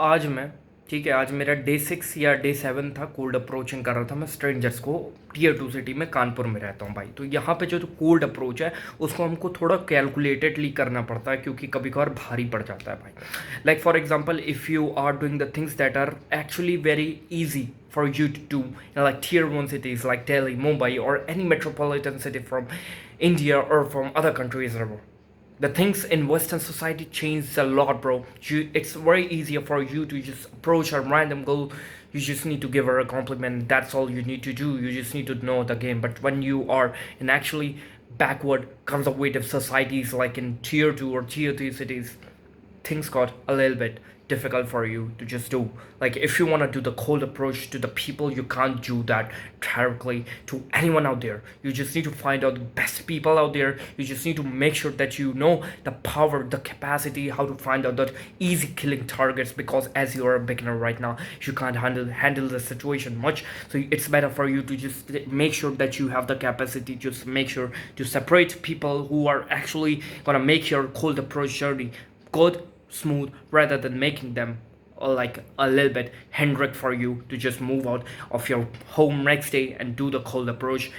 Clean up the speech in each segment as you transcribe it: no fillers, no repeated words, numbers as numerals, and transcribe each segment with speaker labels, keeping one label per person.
Speaker 1: आज मैं ठीक है, आज मेरा डे 6 या डे 7 था। कोल्ड अप्रोचिंग कर रहा था मैं स्ट्रेंजर्स को। टीयर 2 सिटी में कानपुर में रहता हूँ भाई। तो यहाँ पे जो कोल्ड अप्रोच है उसको हमको थोड़ा कैलकुलेटेडली करना पड़ता है, क्योंकि कभी कभार भारी पड़ जाता है भाई। Like for example, if you are doing the things that are actually very easy for you to do in like tier 1 cities like Delhi, Mumbai, or any metropolitan city from India or from other countries, the things in Western society changed a lot, bro. It's very easier for you to just approach a random girl. You just need to give her a compliment. That's all you need to do. You just need to know the game. But when you are in actually backward conservative societies like in tier 2 or tier 3 cities, things got a little bit difficult for you to just do. Like, if you want to do the cold approach to the people, you can't do that directly to anyone out there. You just need to find out the best people out there. You just need to make sure that you know the power, the capacity, how to find out that easy killing targets, because as you are a beginner right now, you can't handle the situation much. So it's better for you to just make sure that you have the capacity. Just make sure to separate people who are actually gonna make your cold approach journey good, smooth, rather than making them like a little bit hindrance for you to just move out of your home next day and do the cold approach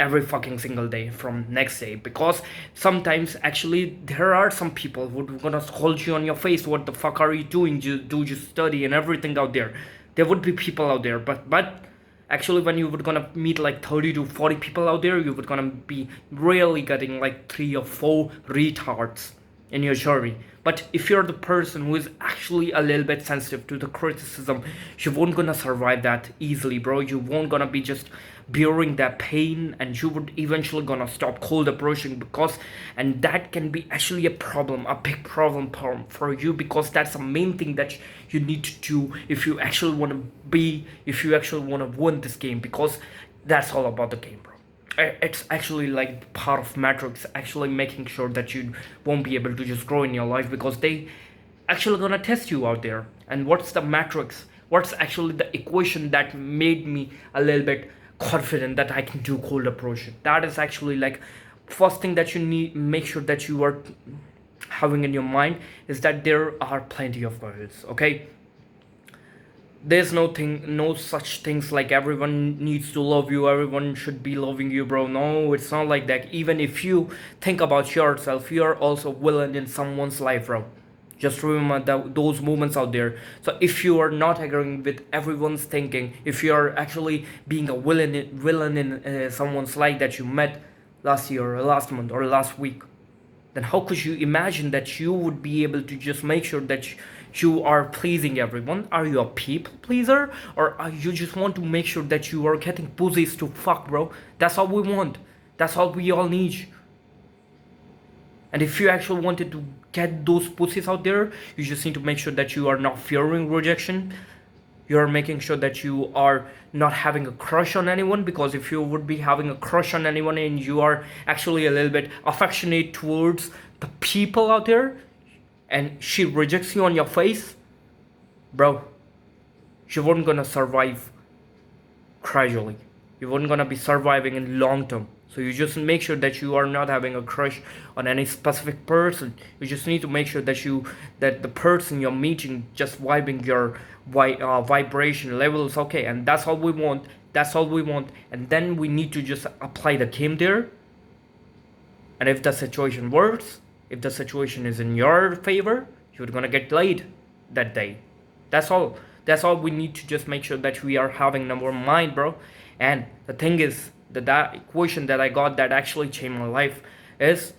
Speaker 1: every fucking single day from next day. Because sometimes actually there are some people who are gonna scold you on your face, what the fuck are you doing, do you study and everything out there. There would be people out there, but actually when you would gonna meet like 30 to 40 people out there, you would gonna be really getting like 3 or 4 retards in your journey. But if you're the person who is actually a little bit sensitive to the criticism, you won't gonna survive that easily, bro. You won't gonna be just bearing that pain, and you would eventually gonna stop cold approaching. Because and that can be actually a problem, a big problem for you, because that's the main thing that you need to do if you actually want to be, if you actually want to win this game. Because that's all about the game, bro. It's actually like part of Matrix, actually making sure that you won't be able to just grow in your life, because they actually gonna test you out there. And what's the Matrix? What's actually the equation that made me a little bit confident that I can do cold approach? That is actually like first thing that you need make sure that you are having in your mind is that there are plenty of girls, okay? There's no such things like everyone needs to love you, everyone should be loving you, bro. No, it's not like that. Even if you think about yourself, you're also villain in someone's life, bro. Just remember those moments out there. So if you are not agreeing with everyone's thinking, if you are actually being a villain in someone's life that you met last year or last month or last week, then how could you imagine that you would be able to just make sure that you are pleasing everyone? Are you a people pleaser, or are you just want to make sure that you are getting pussies to fuck, bro? That's all we want. That's all we all need. And if you actually wanted to get those pussies out there, you just need to make sure that you are not fearing rejection. You're making sure that you are not having a crush on anyone, because if you would be having a crush on anyone and you are actually a little bit affectionate towards the people out there and she rejects you on your face, bro, you weren't gonna survive gradually. You weren't gonna be surviving in long term. So you just make sure that you are not having a crush on any specific person. You just need to make sure that the person you're meeting just vibing your vibration levels, okay? And that's all we want. That's all we want. And then we need to just apply the game there. And if the situation works, if the situation is in your favor, you're gonna get laid that day. That's all. That's all we need to just make sure that we are having in our mind, bro. And the thing is, that equation that I got that actually changed my life is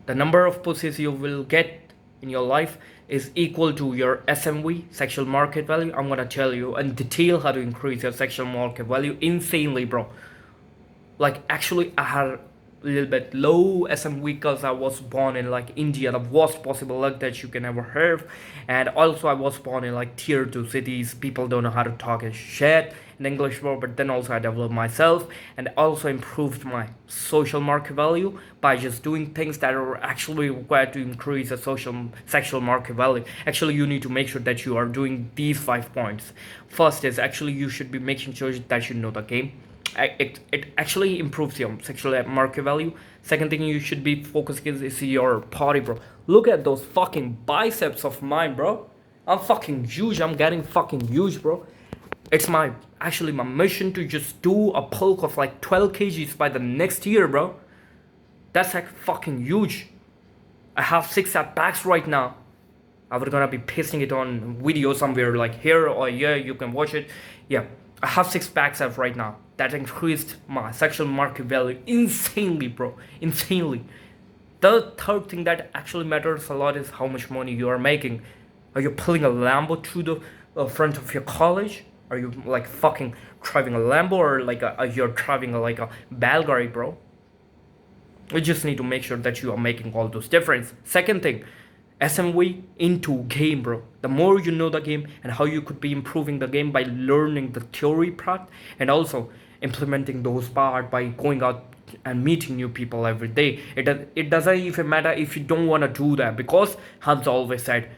Speaker 1: the number of pussies you will get in your life is equal to your SMV, sexual market value. I'm gonna tell you in detail how to increase your sexual market value insanely, bro. Like, actually, I had a little bit low SMV because I was born in like India, the worst possible luck that you can ever have. And also I was born in like tier 2 cities. People don't know how to talk a shit in English, bro. But then also I developed myself and also improved my social market value by just doing things that are actually required to increase the sexual market value. Actually, you need to make sure that you are doing these 5 points. First is actually you should be making sure that you know the game. It actually improves your sexual market value. Second thing you should be focusing is your body, bro. Look at those fucking biceps of mine, bro. I'm fucking huge. I'm getting fucking huge, bro. It's my mission to just do a bulk of like 12 kgs by the next year, bro. That's like fucking huge. I have 6 packs right now. I was gonna be pasting it on video somewhere like here or here. You can watch it. Yeah, I have 6 packs up right now. That increased my sexual market value insanely, bro. Insanely. The third thing that actually matters a lot is how much money you are making. Are you pulling a Lambo to the front of your college? Are you like fucking driving a Lambo or like you're driving like a Balgari, bro? You just need to make sure that you are making all those difference. Second thing, SMV into game, bro. The more you know the game and how you could be improving the game by learning the theory part and also implementing those part by going out and meeting new people every day. It doesn't even matter if you don't want to do that because Hans always said,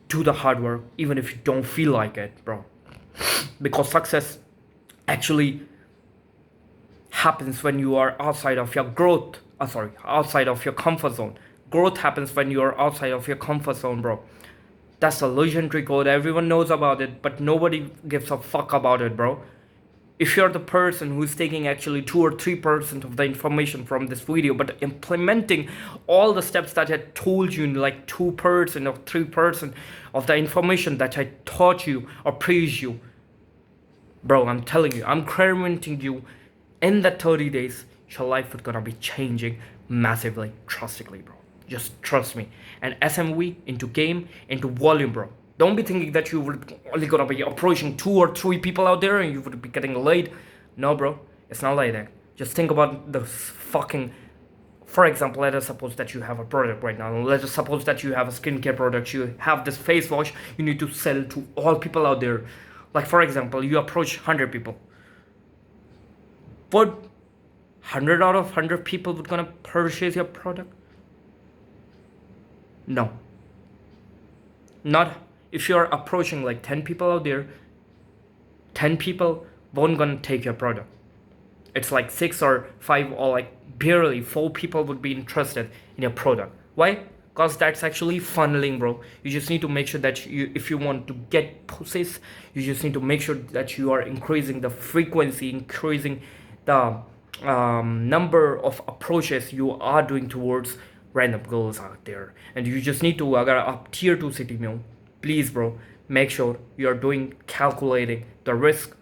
Speaker 1: do the hard work even if you don't feel like it, bro. Because success actually happens when you are outside of your outside of your comfort zone. Growth happens when you are outside of your comfort zone, bro. That's a legendary quote. Everyone knows about it, but nobody gives a fuck about it, bro. If you're the person who's taking actually 2 or 3% of the information from this video, but implementing all the steps that I told you in like 2% or 3% of the information that I taught you or praised you, bro, I'm telling you, I'm guaranteeing you, in that 30 days, your life is gonna be changing massively, drastically, bro. Just trust me. And SMV into game, into volume, bro. Don't be thinking that you would only gonna be approaching 2 or 3 people out there and you would be getting laid. No, bro, it's not like that. Just think about the fucking. For example, let us suppose that you have a product right now. Let us suppose that you have a skincare product. You have this face wash. You need to sell to all people out there. Like for example, you approach 100 people. Would 100 out of 100 people would gonna purchase your product? No. Not if you're approaching like 10 people out there, 10 people won't gonna take your product. It's like 6 or 5 or like barely 4 people would be interested in your product. Why? Because that's actually funneling, bro. You just need to make sure that if you want to get pussies, you just need to make sure that you are increasing the frequency, increasing the number of approaches you are doing towards random girls out there. And you just need to up tier 2 city meal. Please, bro, make sure you are doing calculating the risk,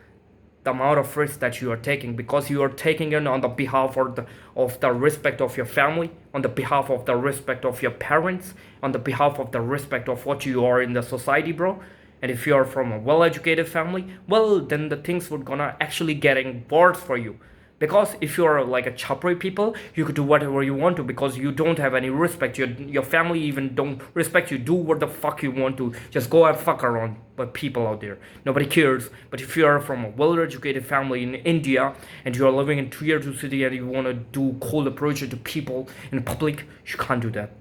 Speaker 1: the amount of risk that you are taking, because you are taking it on the behalf of the respect of your family, on the behalf of the respect of your parents, on the behalf of the respect of what you are in the society, bro. And if you are from a well-educated family, well, then the things would gonna actually getting worse for you. Because if you are like a chapri people, you could do whatever you want to because you don't have any respect. Your family even don't respect you. Do what the fuck you want to. Just go and fuck around with people out there. Nobody cares. But if you are from a well-educated family in India and you are living in tier 2 city and you want to do cold approach to people in public, you can't do that.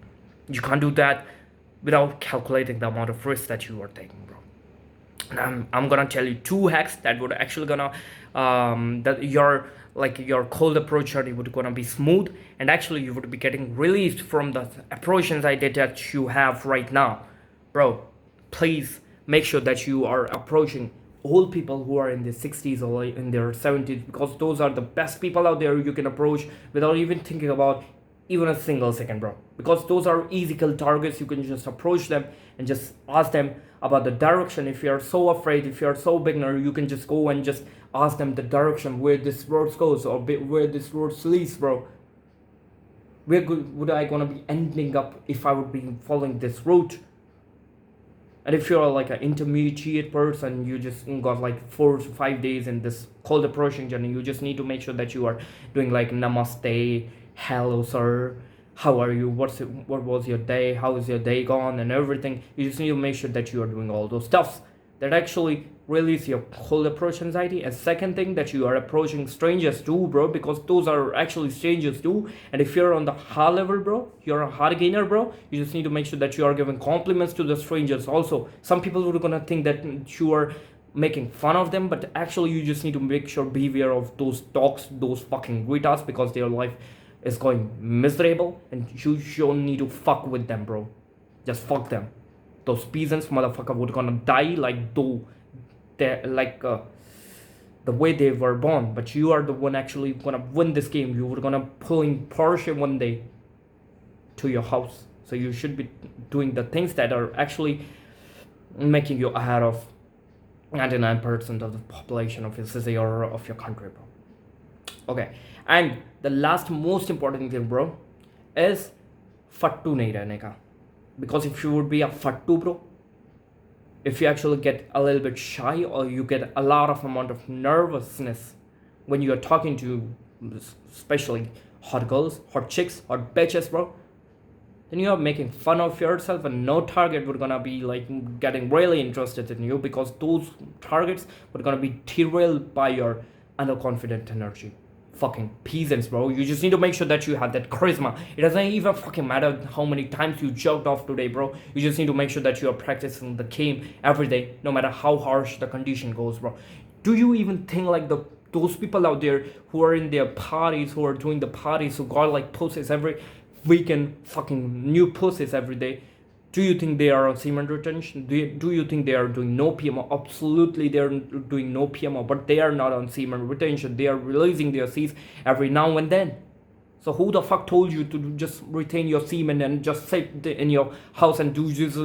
Speaker 1: You can't do that without calculating the amount of risk that you are taking, bro. And I'm gonna tell you 2 hacks that would actually gonna that your cold approach journey would gonna be smooth, and actually you would be getting released from the approach anxiety that you have right now, bro. Please make sure that you are approaching old people who are in their 60s or in their 70s, because those are the best people out there you can approach without even thinking about even a single second, bro. Because those are easy kill targets. You can just approach them and just ask them about the direction. If you are so afraid, if you are so beginner, you can just go and just ask them the direction where this road goes or where this road leads, bro. Where would I gonna be ending up if I would be following this route? And if you're like an intermediate person, you just got like 4 to 5 days in this cold approaching journey, you just need to make sure that you are doing like namaste, hello sir, how are you, what was your day, how is your day gone, and everything. You just need to make sure that you are doing all those stuffs that actually release your cold approach anxiety. And second thing, that you are approaching strangers too, bro, because those are actually strangers too. And if you're on the high level, bro, you're a hard gainer, bro, you just need to make sure that you are giving compliments to the strangers also. Some people are gonna think that you are making fun of them, but actually you just need to make sure beware of those dogs, those fucking retards, because their life is going miserable and you don't need to fuck with them, bro. Just fuck them. those peasants motherfucker would gonna die like though they like the way they were born, but you are the one actually gonna win this game. You were gonna pull in Porsche one day to your house. So you should be doing the things that are actually making you ahead of 99% of the population of your city or of your country, bro. Okay, and the last most important thing, bro, is fattu nahi rehne ka. Because if you would be a fattu, bro, if you actually get a little bit shy or you get a lot of amount of nervousness when you are talking to especially hot girls, hot chicks, hot bitches, bro, then you are making fun of yourself and no target would gonna be like getting really interested in you because those targets would gonna be derailed by your underconfident energy. Fucking peasants, bro. You just need to make sure that you have that charisma. It doesn't even fucking matter how many times you jerked off today, bro. You just need to make sure that you are practicing the game every day, no matter how harsh the condition goes, bro. Do you even think like those people out there who are in their parties, who are doing the parties, who got like pussies every weekend, fucking new pussies every day? Do you think they are on semen retention? Do you think they are doing no PMO? Absolutely, they are doing no PMO, but they are not on semen retention. They are releasing their seeds every now and then. So who the fuck told you to just retain your semen and just sit in your house and do this?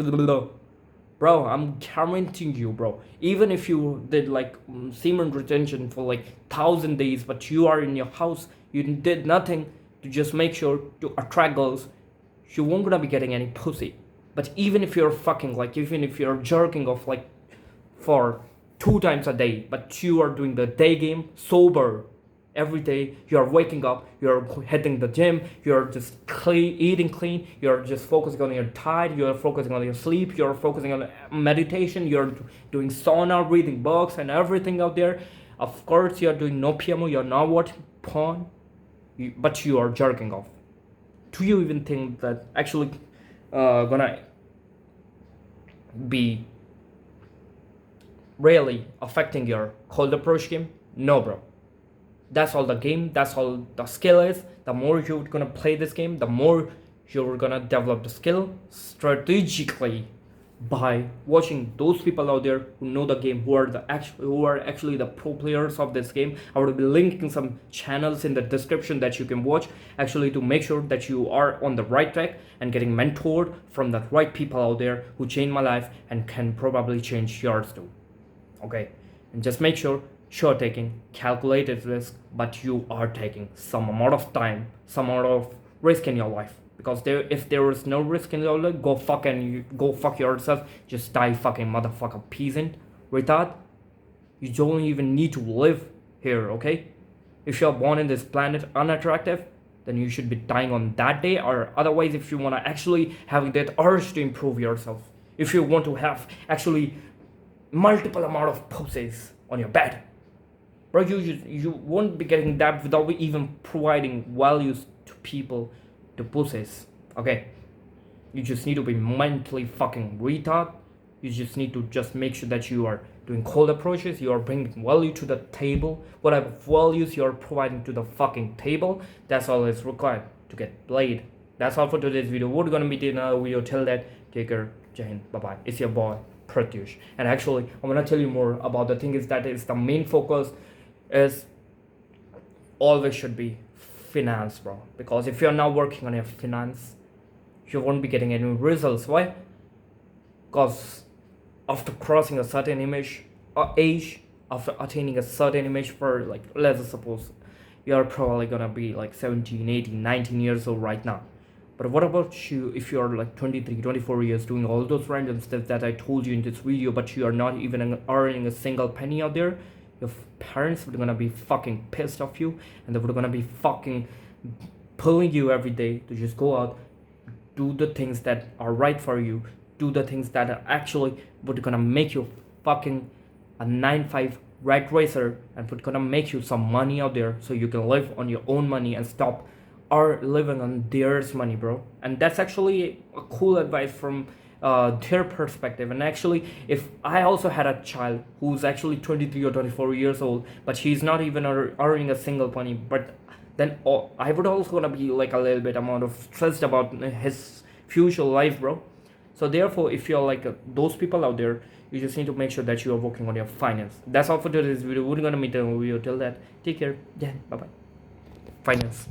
Speaker 1: Bro, I'm guaranteeing you, bro. Even if you did like semen retention for like 1,000 days, but you are in your house, you did nothing to just make sure to attract girls, you won't gonna be getting any pussy. But even if you're fucking like, even if you're jerking off like for 2 times a day, but you are doing the day game sober every day, you're waking up, you're hitting the gym, you're just eating clean, you're just focusing on your diet, you're focusing on your sleep, you're focusing on meditation, you're doing sauna, reading books and everything out there. Of course, you're doing no PMO, you're not watching porn, but you are jerking off. Do you even think that actually gonna be really affecting your cold approach game? No, bro. That's all the game, that's all the skill is. The more you're gonna play this game, the more you're gonna develop the skill strategically by watching those people out there who know the game, who are actually the pro players of this game. I will be linking some channels in the description that you can watch actually to make sure that you are on the right track and getting mentored from the right people out there who changed my life and can probably change yours too. Okay, and just make sure you're taking calculated risk, but you are taking some amount of time, some amount of risk in your life. Because if there is no risk in your life, go fuck yourself. Just die, fucking motherfucker peasant, retard. You don't even need to live here, okay? If you're born in this planet unattractive, then you should be dying on that day. Or otherwise, if you want to actually have that urge to improve yourself, if you want to have actually multiple amount of poses on your bed, bro, you won't be getting that without even providing values to people, to pussies. Okay, you just need to be mentally fucking retard. You just need to just make sure that you are doing cold approaches, you are bringing value to the table. Whatever values you are providing to the fucking table, that's all is required to get played. That's all for today's video. We're gonna meet in another video. Till that, take care. Jai Hind. Bye bye. It's your boy Pratyush. And actually, I'm gonna tell you more about the thing is that is the main focus is always should be finance, bro. Because if you're not working on your finance, you won't be getting any results. Why? Because after crossing a certain age, after attaining a certain image for like, let's suppose you're probably gonna be like 17, 18, 19 years old right now. But what about you if you're like 23, 24 years doing all those random stuff that I told you in this video, but you are not even earning a single penny out there? Your parents are gonna be fucking pissed off you, and they're gonna be fucking pulling you every day to just go out, do the things that are right for you, do the things that are actually would gonna make you fucking a 9-5 rat racer and would gonna make you some money out there so you can live on your own money and stop or living on theirs money, bro. And that's actually a cool advice from their perspective. And actually, if I also had a child who's actually 23 or 24 years old, but he's not even earning a single penny, but then I would also gonna be like a little bit amount of stressed about his future life, bro. So therefore, if you're like those people out there, you just need to make sure that you are working on your finance. That's all for today's video. We're gonna meet in a video. Till that, take care. Yeah, bye bye. Finance.